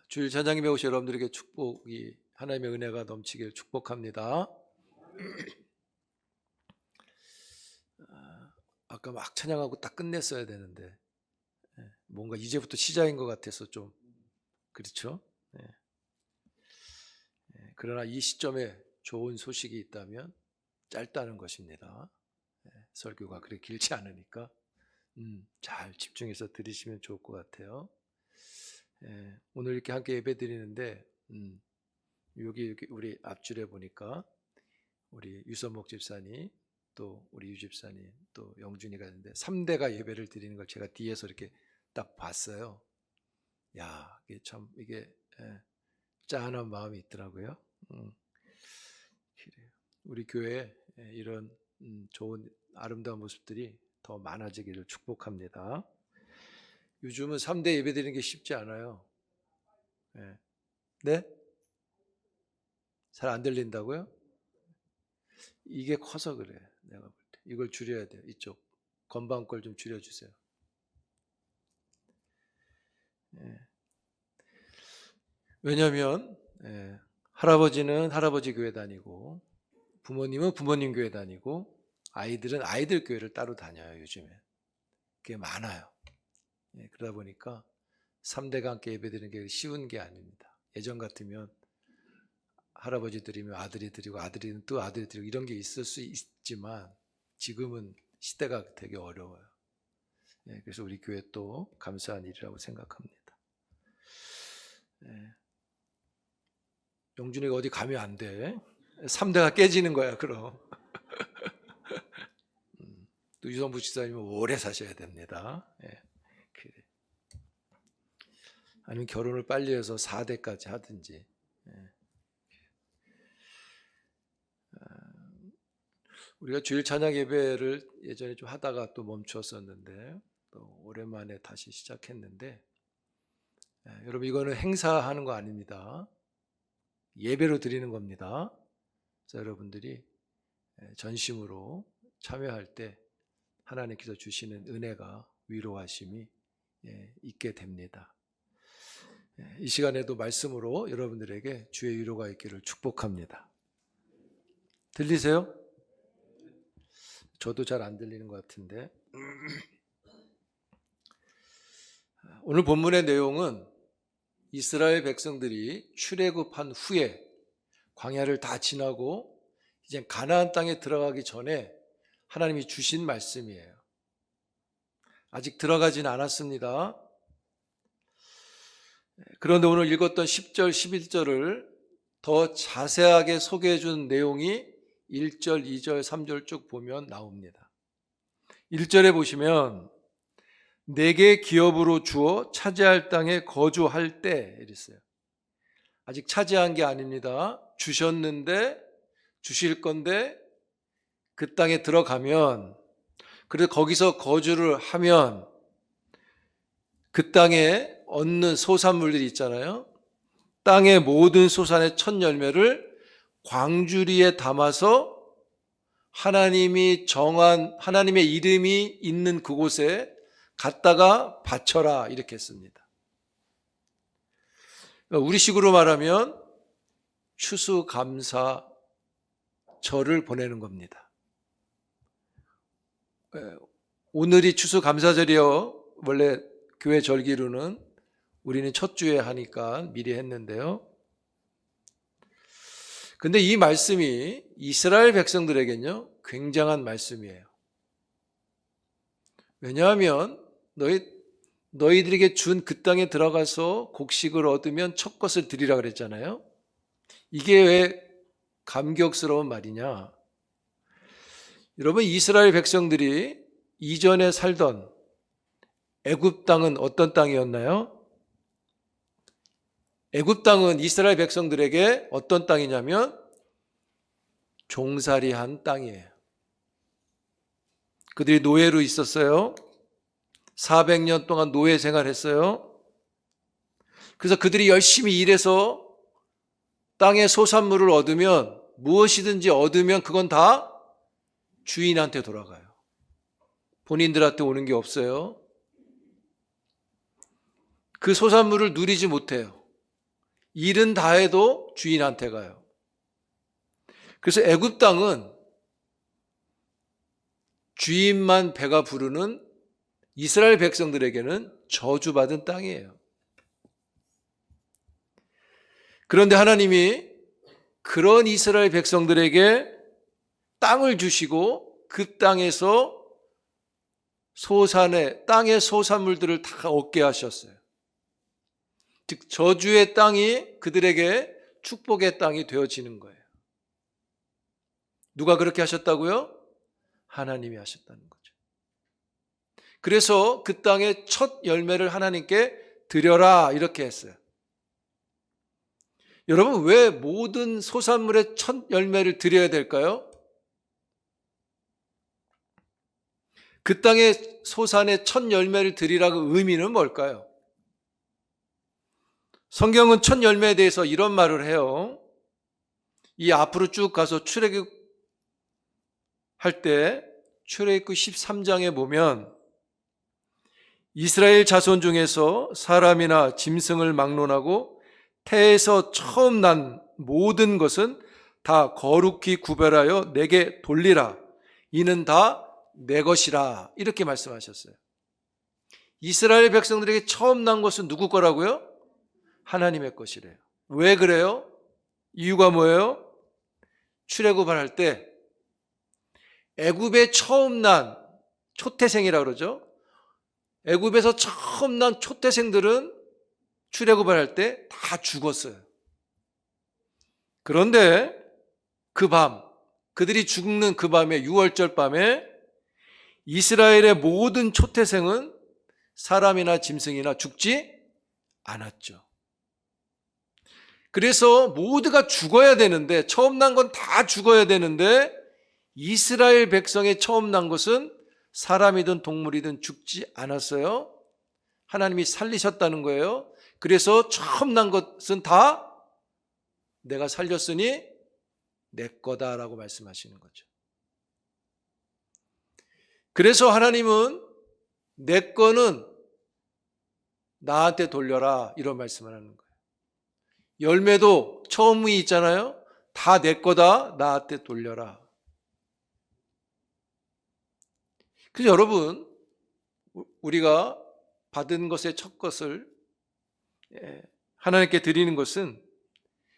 주일 찬양에 오신 여러분들에게 축복이 하나님의 은혜가 넘치길 축복합니다. 아까 막 찬양하고 딱 끝냈어야 되는데 뭔가 이제부터 시작인 것 같아서 좀 그렇죠. 그러나 이 시점에 좋은 소식이 있다면 짧다는 것입니다. 설교가 그렇게 길지 않으니까 잘 집중해서 들으시면 좋을 것 같아요. 오늘 이렇게 함께 예배 드리는데 여기 우리 앞줄에 보니까 우리 유선목 집사님 또 우리 유 집사님 또 영준이가 있는데 3대가 예배를 드리는 걸 제가 뒤에서 이렇게 딱 봤어요. 야, 이게 참 이게 짠한 마음이 있더라고요. 우리 교회에 이런 좋은 아름다운 모습들이 더 많아지기를 축복합니다. 요즘은 3대 예배 드리는 게 쉽지 않아요. 네? 잘 안 들린다고요? 이게 커서 그래. 내가 볼 때. 이걸 줄여야 돼요. 이쪽 건방 걸 좀 줄여주세요. 왜냐하면 할아버지는 할아버지 교회 다니고 부모님은 부모님 교회 다니고 아이들은 아이들 교회를 따로 다녀요. 요즘에 그게 많아요. 그러다 보니까 3대가 함께 예배드리는 게 쉬운 게 아닙니다. 예전 같으면 할아버지 드리면 아들이 드리고 아들이는 또 아들이 드리고 이런 게 있을 수 있지만 지금은 시대가 되게 어려워요. 그래서 우리 교회 또 감사한 일이라고 생각합니다. 영준이가 어디 가면 안 돼. 3대가 깨지는 거야 그럼. 또 유성부 지사님은 오래 사셔야 됩니다. 아니면 결혼을 빨리 해서 4대까지 하든지. 우리가 주일 찬양 예배를 예전에 좀 하다가 또 멈추었었는데 또 오랜만에 다시 시작했는데 여러분 이거는 행사하는 거 아닙니다. 예배로 드리는 겁니다. 그래서 여러분들이 전심으로 참여할 때 하나님께서 주시는 은혜가 위로하심이 있게 됩니다. 이 시간에도 말씀으로 여러분들에게 주의 위로가 있기를 축복합니다. 들리세요? 저도 잘 안 들리는 것 같은데 오늘 본문의 내용은 이스라엘 백성들이 출애굽한 후에 광야를 다 지나고 이제 가나안 땅에 들어가기 전에 하나님이 주신 말씀이에요. 아직 들어가진 않았습니다. 그런데 오늘 읽었던 10절, 11절을 더 자세하게 소개해 준 내용이 1절, 2절, 3절 쭉 보면 나옵니다. 1절에 보시면 내게 기업으로 주어 차지할 땅에 거주할 때 이랬어요. 아직 차지한 게 아닙니다. 주셨는데 주실 건데 그 땅에 들어가면 그래서 거기서 거주를 하면 그 땅에 얻는 소산물들이 있잖아요. 땅의 모든 소산의 첫 열매를 광주리에 담아서 하나님이 정한 하나님의 이름이 있는 그곳에 갖다가 바쳐라 이렇게 했습니다. 우리식으로 말하면 추수감사절을 보내는 겁니다. 오늘이 추수감사절이요. 원래 교회 절기로는 우리는 첫 주에 하니까 미리 했는데요. 근데 이 말씀이 이스라엘 백성들에게는요, 굉장한 말씀이에요. 왜냐하면 너희들에게 준 그 땅에 들어가서 곡식을 얻으면 첫 것을 드리라 그랬잖아요. 이게 왜 감격스러운 말이냐? 여러분, 이스라엘 백성들이 이전에 살던 애굽 땅은 어떤 땅이었나요? 애굽 땅은 이스라엘 백성들에게 어떤 땅이냐면 종살이한 땅이에요. 그들이 노예로 있었어요. 400년 동안 노예 생활했어요. 그래서 그들이 열심히 일해서 땅의 소산물을 얻으면 무엇이든지 얻으면 그건 다 주인한테 돌아가요. 본인들한테 오는 게 없어요. 그 소산물을 누리지 못해요. 일은 다 해도 주인한테 가요. 그래서 애굽 땅은 주인만 배가 부르는 이스라엘 백성들에게는 저주받은 땅이에요. 그런데 하나님이 그런 이스라엘 백성들에게 땅을 주시고 그 땅에서 땅의 소산물들을 다 얻게 하셨어요. 즉 저주의 땅이 그들에게 축복의 땅이 되어지는 거예요. 누가 그렇게 하셨다고요? 하나님이 하셨다는 거죠. 그래서 그 땅의 첫 열매를 하나님께 드려라 이렇게 했어요. 여러분, 왜 모든 소산물의 첫 열매를 드려야 될까요? 그 땅의 소산의 첫 열매를 드리라고 의미는 뭘까요? 성경은 첫 열매에 대해서 이런 말을 해요. 이 앞으로 쭉 가서 출애굽 할 때 출애굽 13장에 보면 이스라엘 자손 중에서 사람이나 짐승을 막론하고 태에서 처음 난 모든 것은 다 거룩히 구별하여 내게 돌리라. 이는 다 내 것이라. 이렇게 말씀하셨어요. 이스라엘 백성들에게 처음 난 것은 누구 거라고요? 하나님의 것이래요. 왜 그래요? 이유가 뭐예요? 출애굽을 할 때 애굽에 처음 난 초태생이라고 그러죠. 애굽에서 처음 난 초태생들은 출애굽을 할 때 다 죽었어요. 그런데 그 밤, 그들이 죽는 그 밤에, 유월절 밤에 이스라엘의 모든 초태생은 사람이나 짐승이나 죽지 않았죠. 그래서 모두가 죽어야 되는데, 처음 난 건 다 죽어야 되는데 이스라엘 백성의 처음 난 것은 사람이든 동물이든 죽지 않았어요. 하나님이 살리셨다는 거예요. 그래서 처음 난 것은 다 내가 살렸으니 내 거다라고 말씀하시는 거죠. 그래서 하나님은 내 거는 나한테 돌려라 이런 말씀을 하는 거예요. 열매도 처음이 있잖아요. 다 내 거다, 나한테 돌려라. 그래서 여러분, 우리가 받은 것의 첫 것을 하나님께 드리는 것은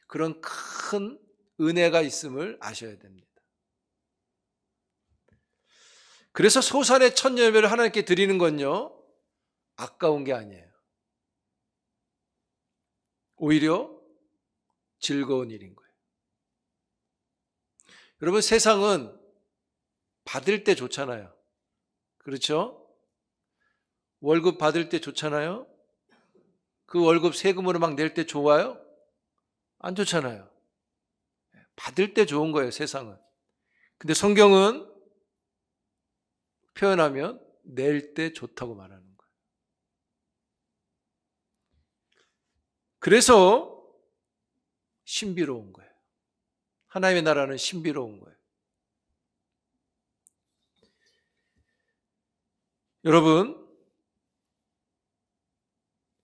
그런 큰 은혜가 있음을 아셔야 됩니다. 그래서 소산의 첫 열매를 하나님께 드리는 건요, 아까운 게 아니에요. 오히려 즐거운 일인 거예요. 여러분, 세상은 받을 때 좋잖아요. 그렇죠? 월급 받을 때 좋잖아요. 그 월급 세금으로 막 낼 때 좋아요? 안 좋잖아요. 받을 때 좋은 거예요, 세상은. 근데 성경은 표현하면 낼 때 좋다고 말하는 거예요. 그래서 신비로운 거예요. 하나님의 나라는 신비로운 거예요. 여러분,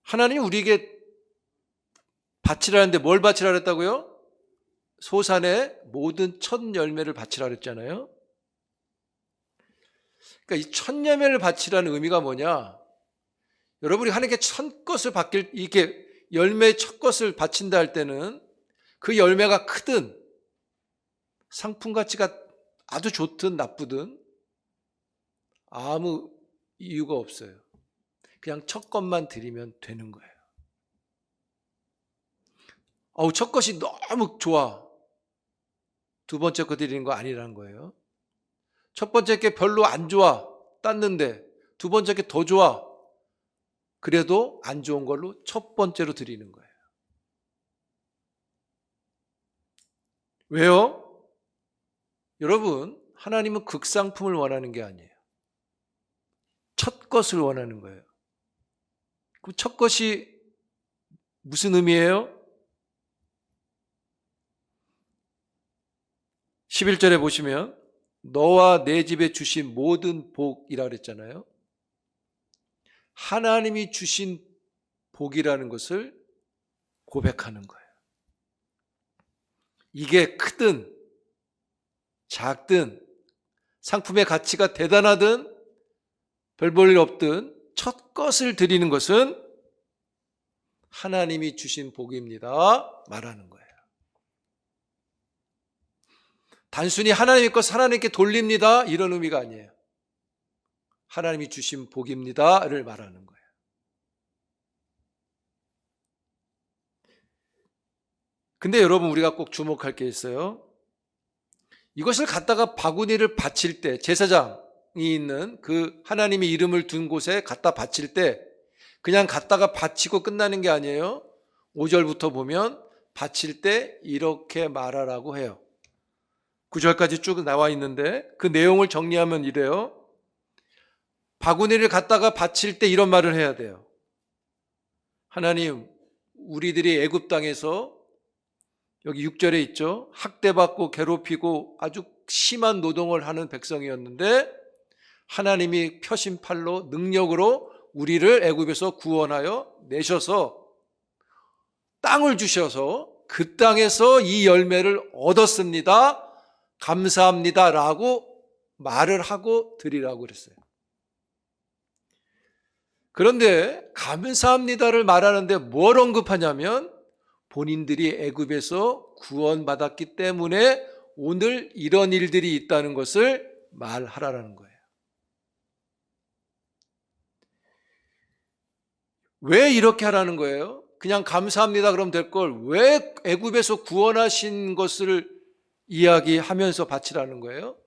하나님이 우리에게 바치라는데 뭘 바치라 그랬다고요? 소산의 모든 첫 열매를 바치라 그랬잖아요. 그러니까 이 첫 열매를 바치라는 의미가 뭐냐? 여러분이 하나님께 첫 것을 이렇게 열매의 첫 것을 바친다 할 때는 그 열매가 크든 상품 가치가 아주 좋든 나쁘든 아무 이유가 없어요. 그냥 첫 것만 드리면 되는 거예요. 첫 것이 너무 좋아. 두 번째 거 드리는 거 아니라는 거예요. 첫 번째 게 별로 안 좋아. 땄는데 두 번째 게 더 좋아. 그래도 안 좋은 걸로 첫 번째로 드리는 거예요. 왜요? 여러분, 하나님은 극상품을 원하는 게 아니에요. 첫 것을 원하는 거예요. 그럼 첫 것이 무슨 의미예요? 11절에 보시면 너와 내 집에 주신 모든 복이라 그랬잖아요. 하나님이 주신 복이라는 것을 고백하는 거예요. 이게 크든 작든 상품의 가치가 대단하든 별 볼 일 없든 첫 것을 드리는 것은 하나님이 주신 복입니다 말하는 거예요. 단순히 하나님의 것 하나님께 돌립니다 이런 의미가 아니에요. 하나님이 주신 복입니다를 말하는 거예요. 근데 여러분 우리가 꼭 주목할 게 있어요. 이것을 갖다가 바구니를 바칠 때 제사장이 있는 그 하나님의 이름을 둔 곳에 갖다 바칠 때 그냥 갖다가 바치고 끝나는 게 아니에요. 5절부터 보면 바칠 때 이렇게 말하라고 해요. 9절까지 쭉 나와 있는데 그 내용을 정리하면 이래요. 바구니를 갖다가 바칠 때 이런 말을 해야 돼요. 하나님, 우리들이 애굽 땅에서 여기 6절에 있죠. 학대받고 괴롭히고 아주 심한 노동을 하는 백성이었는데 하나님이 펴신 팔로 능력으로 우리를 애굽에서 구원하여 내셔서 땅을 주셔서 그 땅에서 이 열매를 얻었습니다. 감사합니다 라고 말을 하고 드리라고 그랬어요. 그런데 감사합니다를 말하는데 뭘 언급하냐면 본인들이 애굽에서 구원받았기 때문에 오늘 이런 일들이 있다는 것을 말하라는 거예요. 왜 이렇게 하라는 거예요? 그냥 감사합니다 그러면 될 걸 왜 애굽에서 구원하신 것을 이야기하면서 바치라는 거예요?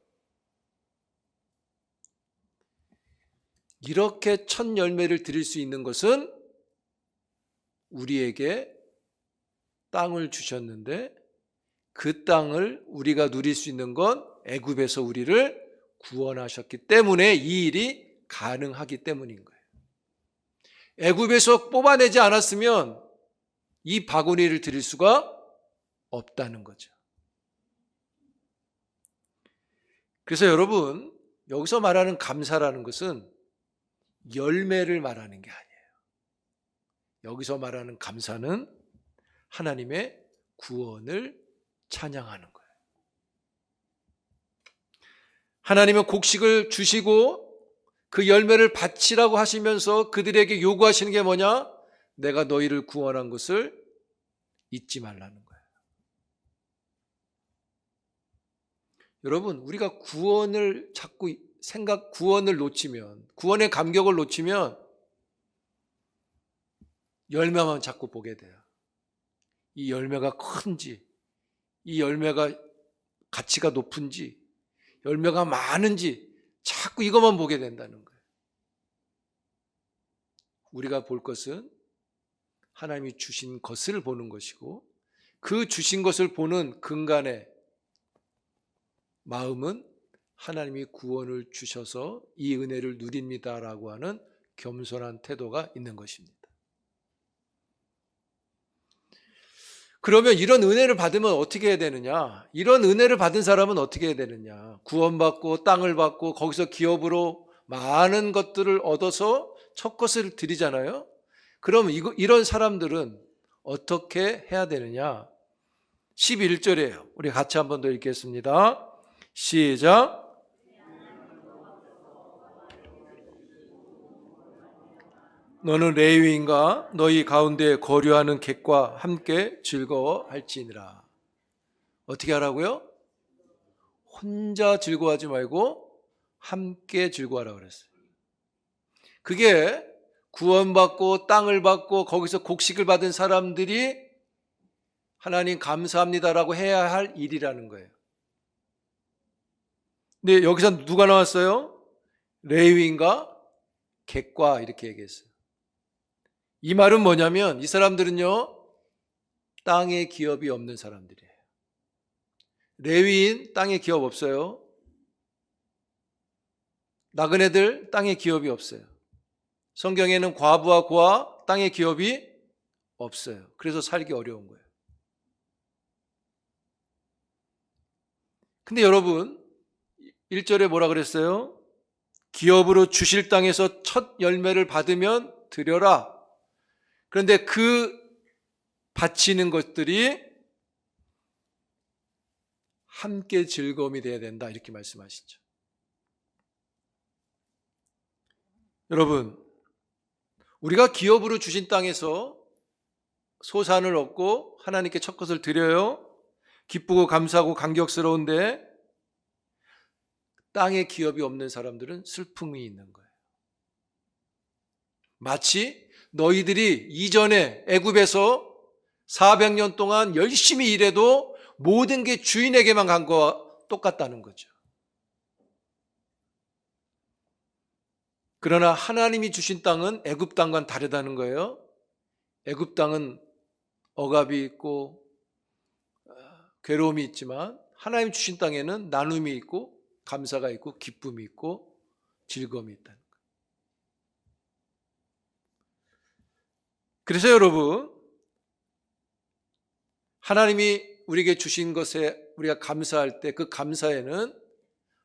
이렇게 첫 열매를 드릴 수 있는 것은 우리에게 땅을 주셨는데 그 땅을 우리가 누릴 수 있는 건 애굽에서 우리를 구원하셨기 때문에 이 일이 가능하기 때문인 거예요. 애굽에서 뽑아내지 않았으면 이 바구니를 드릴 수가 없다는 거죠. 그래서 여러분 여기서 말하는 감사라는 것은 열매를 말하는 게 아니에요. 여기서 말하는 감사는 하나님의 구원을 찬양하는 거예요. 하나님은 곡식을 주시고 그 열매를 바치라고 하시면서 그들에게 요구하시는 게 뭐냐? 내가 너희를 구원한 것을 잊지 말라는 거예요. 여러분, 우리가 구원을 자꾸 구원을 놓치면, 구원의 감격을 놓치면 열매만 자꾸 보게 돼요. 이 열매가 큰지, 이 열매가 가치가 높은지, 열매가 많은지 자꾸 이것만 보게 된다는 거예요. 우리가 볼 것은 하나님이 주신 것을 보는 것이고 그 주신 것을 보는 근간의 마음은 하나님이 구원을 주셔서 이 은혜를 누립니다라고 하는 겸손한 태도가 있는 것입니다. 그러면 이런 은혜를 받으면 어떻게 해야 되느냐? 이런 은혜를 받은 사람은 어떻게 해야 되느냐? 구원받고 땅을 받고 거기서 기업으로 많은 것들을 얻어서 첫 것을 드리잖아요. 그럼 이런 사람들은 어떻게 해야 되느냐? 11절이에요. 우리 같이 한 번 더 읽겠습니다. 시작. 너는 레위인과 너희 가운데 거류하는 객과 함께 즐거워할지니라. 어떻게 하라고요? 혼자 즐거워하지 말고 함께 즐거워하라고 그랬어요. 그게 구원받고 땅을 받고 거기서 곡식을 받은 사람들이 하나님 감사합니다라고 해야 할 일이라는 거예요. 근데 여기서 누가 나왔어요? 레위인과 객과 이렇게 얘기했어요. 이 말은 뭐냐면 이 사람들은요 땅에 기업이 없는 사람들이에요. 레위인 땅에 기업 없어요. 나그네들 땅에 기업이 없어요. 성경에는 과부와 고아 땅에 기업이 없어요. 그래서 살기 어려운 거예요. 근데 여러분 1절에 뭐라 그랬어요? 기업으로 주실 땅에서 첫 열매를 받으면 드려라. 그런데 그 바치는 것들이 함께 즐거움이 되어야 된다 이렇게 말씀하시죠. 여러분, 우리가 기업으로 주신 땅에서 소산을 얻고 하나님께 첫 것을 드려요. 기쁘고 감사하고 감격스러운데 땅에 기업이 없는 사람들은 슬픔이 있는 거예요. 마치 너희들이 이전에 애굽에서 400년 동안 열심히 일해도 모든 게 주인에게만 간 거와 똑같다는 거죠. 그러나 하나님이 주신 땅은 애굽 땅과는 다르다는 거예요. 애굽 땅은 억압이 있고 괴로움이 있지만 하나님 주신 땅에는 나눔이 있고 감사가 있고 기쁨이 있고 즐거움이 있다는 거예요. 그래서 여러분, 하나님이 우리에게 주신 것에 우리가 감사할 때 그 감사에는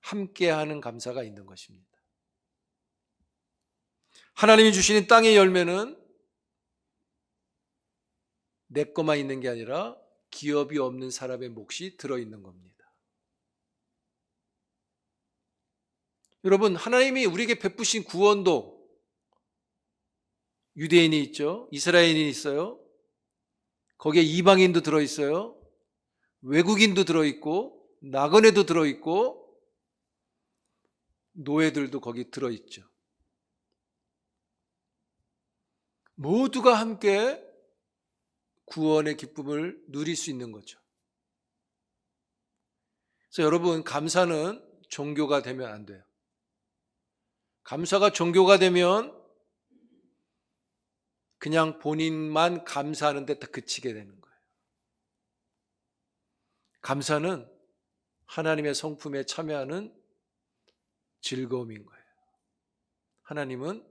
함께하는 감사가 있는 것입니다. 하나님이 주시는 땅의 열매는 내 것만 있는 게 아니라 기업이 없는 사람의 몫이 들어있는 겁니다. 여러분, 하나님이 우리에게 베푸신 구원도 유대인이 있죠. 이스라엘인이 있어요. 거기에 이방인도 들어있어요. 외국인도 들어있고 나그네도 들어있고 노예들도 거기 들어있죠. 모두가 함께 구원의 기쁨을 누릴 수 있는 거죠. 그래서 여러분, 감사는 종교가 되면 안 돼요. 감사가 종교가 되면 그냥 본인만 감사하는 데 다 그치게 되는 거예요. 감사는 하나님의 성품에 참여하는 즐거움인 거예요. 하나님은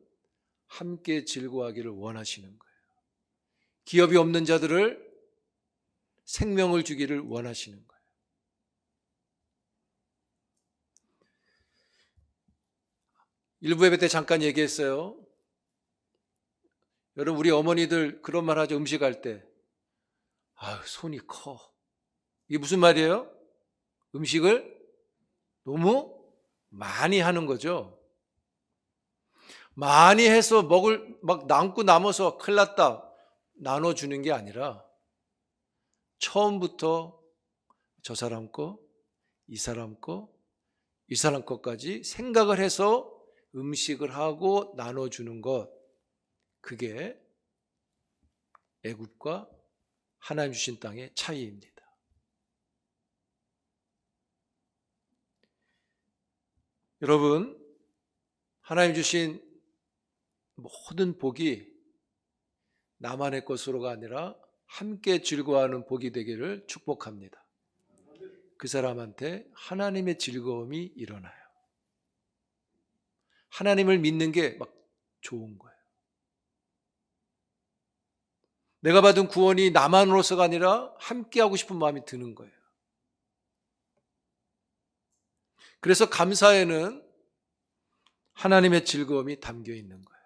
함께 즐거워하기를 원하시는 거예요. 기업이 없는 자들을 생명을 주기를 원하시는 거예요. 일부 예배 때 잠깐 얘기했어요. 여러분, 우리 어머니들 그런 말 하죠. 음식할 때 손이 커. 이게 무슨 말이에요? 음식을 너무 많이 하는 거죠. 많이 해서 막 남고 남아서 큰일 났다 나눠주는 게 아니라 처음부터 저 사람 거, 이 사람 거, 이 사람 것까지 생각을 해서 음식을 하고 나눠주는 것, 그게 애굽과 하나님 주신 땅의 차이입니다. 여러분, 하나님 주신 모든 복이 나만의 것으로가 아니라 함께 즐거워하는 복이 되기를 축복합니다. 그 사람한테 하나님의 즐거움이 일어나요. 하나님을 믿는 게 막 좋은 거예요. 내가 받은 구원이 나만으로서가 아니라 함께 하고 싶은 마음이 드는 거예요. 그래서 감사에는 하나님의 즐거움이 담겨 있는 거예요.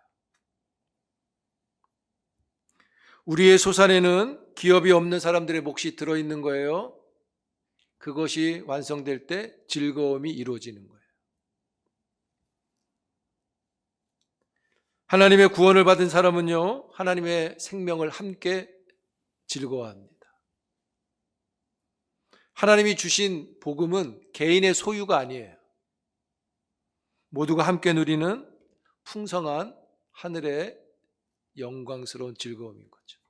우리의 소산에는 기업이 없는 사람들의 몫이 들어있는 거예요. 그것이 완성될 때 즐거움이 이루어지는 거예요. 하나님의 구원을 받은 사람은요, 하나님의 생명을 함께 즐거워합니다. 하나님이 주신 복음은 개인의 소유가 아니에요. 모두가 함께 누리는 풍성한 하늘의 영광스러운 즐거움인 거죠.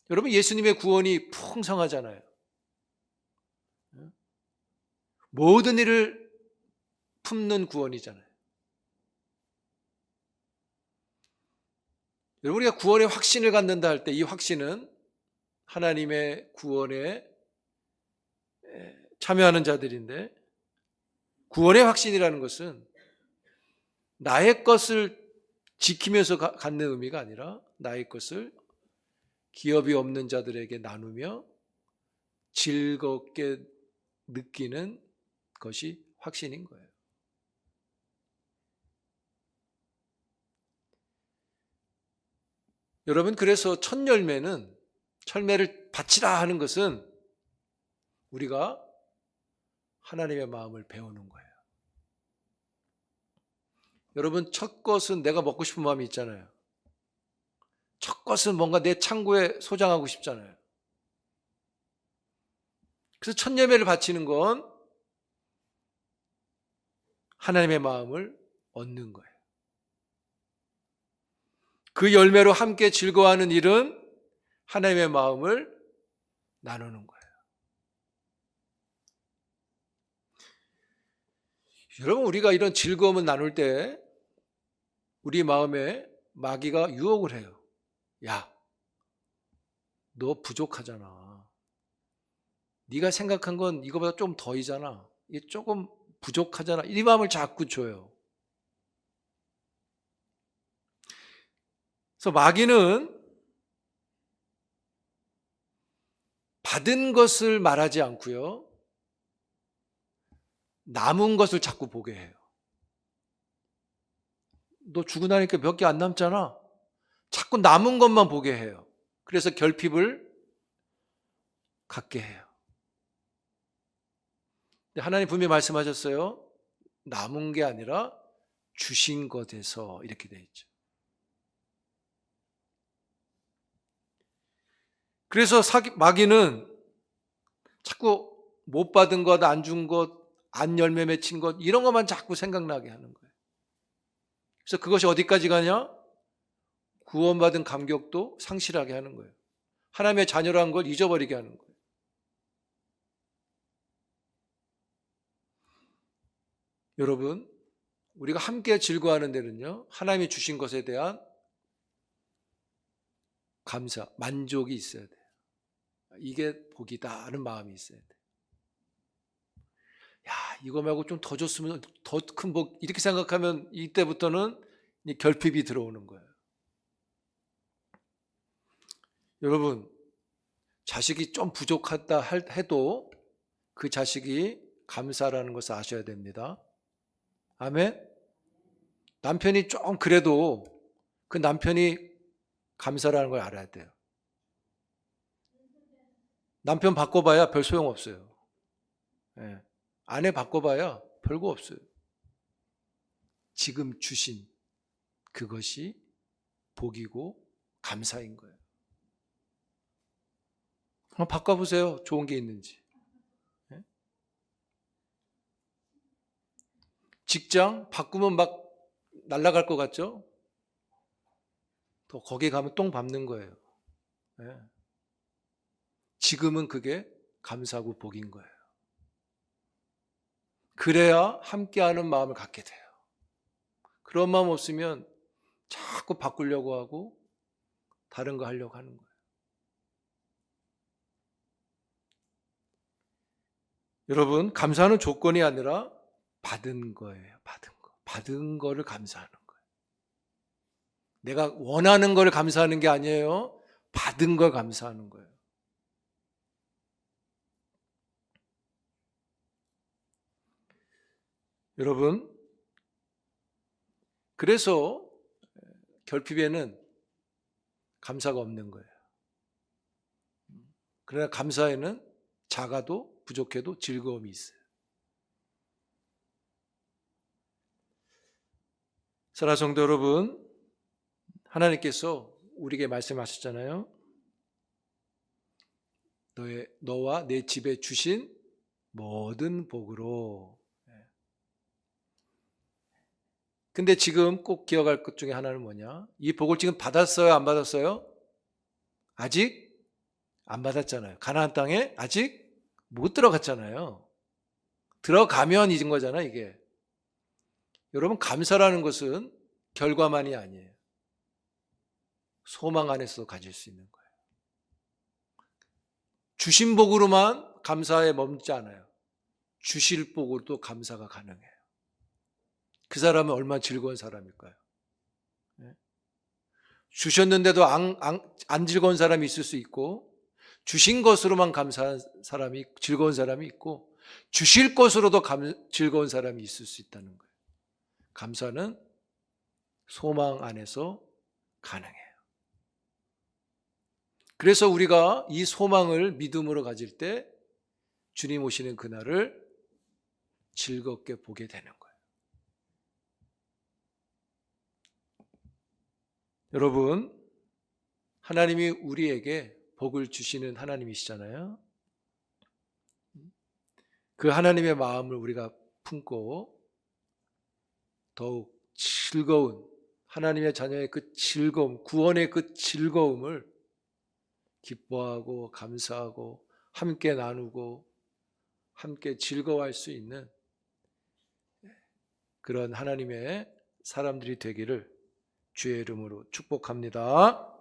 여러분, 예수님의 구원이 풍성하잖아요. 모든 일을 품는 구원이잖아요. 여러분, 우리가 구원의 확신을 갖는다 할 때 이 확신은 하나님의 구원에 참여하는 자들인데, 구원의 확신이라는 것은 나의 것을 지키면서 갖는 의미가 아니라 나의 것을 기업이 없는 자들에게 나누며 즐겁게 느끼는 것이 확신인 거예요. 여러분, 그래서 첫 열매를 바치라 하는 것은 우리가 하나님의 마음을 배우는 거예요. 여러분, 첫 것은 내가 먹고 싶은 마음이 있잖아요. 첫 것은 뭔가 내 창고에 소장하고 싶잖아요. 그래서 첫 예배를 바치는 건 하나님의 마음을 얻는 거예요. 그 열매로 함께 즐거워하는 일은 하나님의 마음을 나누는 거예요. 여러분, 우리가 이런 즐거움을 나눌 때 우리 마음에 마귀가 유혹을 해요. 야, 너 부족하잖아. 네가 생각한 건 이거보다 좀 더이잖아. 이게 조금 부족하잖아. 이 마음을 자꾸 줘요. 그래서 마귀는 받은 것을 말하지 않고요, 남은 것을 자꾸 보게 해요. 너 주고 나니까 몇 개 안 남잖아. 자꾸 남은 것만 보게 해요. 그래서 결핍을 갖게 해요. 근데 하나님 분명히 말씀하셨어요. 남은 게 아니라 주신 것에서, 이렇게 돼 있죠. 그래서 마귀는 자꾸 못 받은 것, 안 준 것, 안 열매 맺힌 것, 이런 것만 자꾸 생각나게 하는 거예요. 그래서 그것이 어디까지 가냐? 구원받은 감격도 상실하게 하는 거예요. 하나님의 자녀라는 걸 잊어버리게 하는 거예요. 여러분, 우리가 함께 즐거워하는 데는요, 하나님이 주신 것에 대한 감사, 만족이 있어야 돼요. 이게 복이다 하는 마음이 있어야 돼요. 야, 이거 말고 좀 더 줬으면 더 큰 복, 이렇게 생각하면 이때부터는 결핍이 들어오는 거예요. 여러분, 자식이 좀 부족하다 해도 그 자식이 감사라는 것을 아셔야 됩니다. 아멘? 남편이 좀 그래도 그 남편이 감사라는 걸 알아야 돼요. 남편 바꿔봐야 별 소용없어요. 예. 아내 바꿔봐야 별거 없어요. 지금 주신 그것이 복이고 감사인 거예요. 한번 바꿔보세요. 좋은 게 있는지. 예? 직장 바꾸면 막 날아갈 것 같죠? 또 거기 가면 똥 밟는 거예요. 예. 지금은 그게 감사하고 복인 거예요. 그래야 함께하는 마음을 갖게 돼요. 그런 마음 없으면 자꾸 바꾸려고 하고 다른 거 하려고 하는 거예요. 여러분, 감사하는 조건이 아니라 받은 거예요. 받은 거. 받은 거를 감사하는 거예요. 내가 원하는 걸 감사하는 게 아니에요. 받은 걸 감사하는 거예요. 여러분, 그래서 결핍에는 감사가 없는 거예요. 그러나 감사에는 작아도 부족해도 즐거움이 있어요. 사랑하는 성도 여러분, 하나님께서 우리에게 말씀하셨잖아요. 너와 내 집에 주신 모든 복으로. 근데 지금 꼭 기억할 것 중에 하나는 뭐냐? 이 복을 지금 받았어요? 안 받았어요? 아직 안 받았잖아요. 가나안 땅에 아직 못 들어갔잖아요. 들어가면 잊은 거잖아요, 이게. 여러분, 감사라는 것은 결과만이 아니에요. 소망 안에서 가질 수 있는 거예요. 주신 복으로만 감사에 멈지 않아요. 주실 복으로도 감사가 가능해요. 그 사람은 얼마나 즐거운 사람일까요? 주셨는데도 안 즐거운 사람이 있을 수 있고, 주신 것으로만 감사한 사람이, 즐거운 사람이 있고, 주실 것으로도 즐거운 사람이 있을 수 있다는 거예요. 감사는 소망 안에서 가능해요. 그래서 우리가 이 소망을 믿음으로 가질 때 주님 오시는 그날을 즐겁게 보게 되는 거예요. 여러분, 하나님이 우리에게 복을 주시는 하나님이시잖아요. 그 하나님의 마음을 우리가 품고 더욱 즐거운 하나님의 자녀의 그 즐거움, 구원의 그 즐거움을 기뻐하고 감사하고 함께 나누고 함께 즐거워할 수 있는 그런 하나님의 사람들이 되기를 주의 이름으로 축복합니다.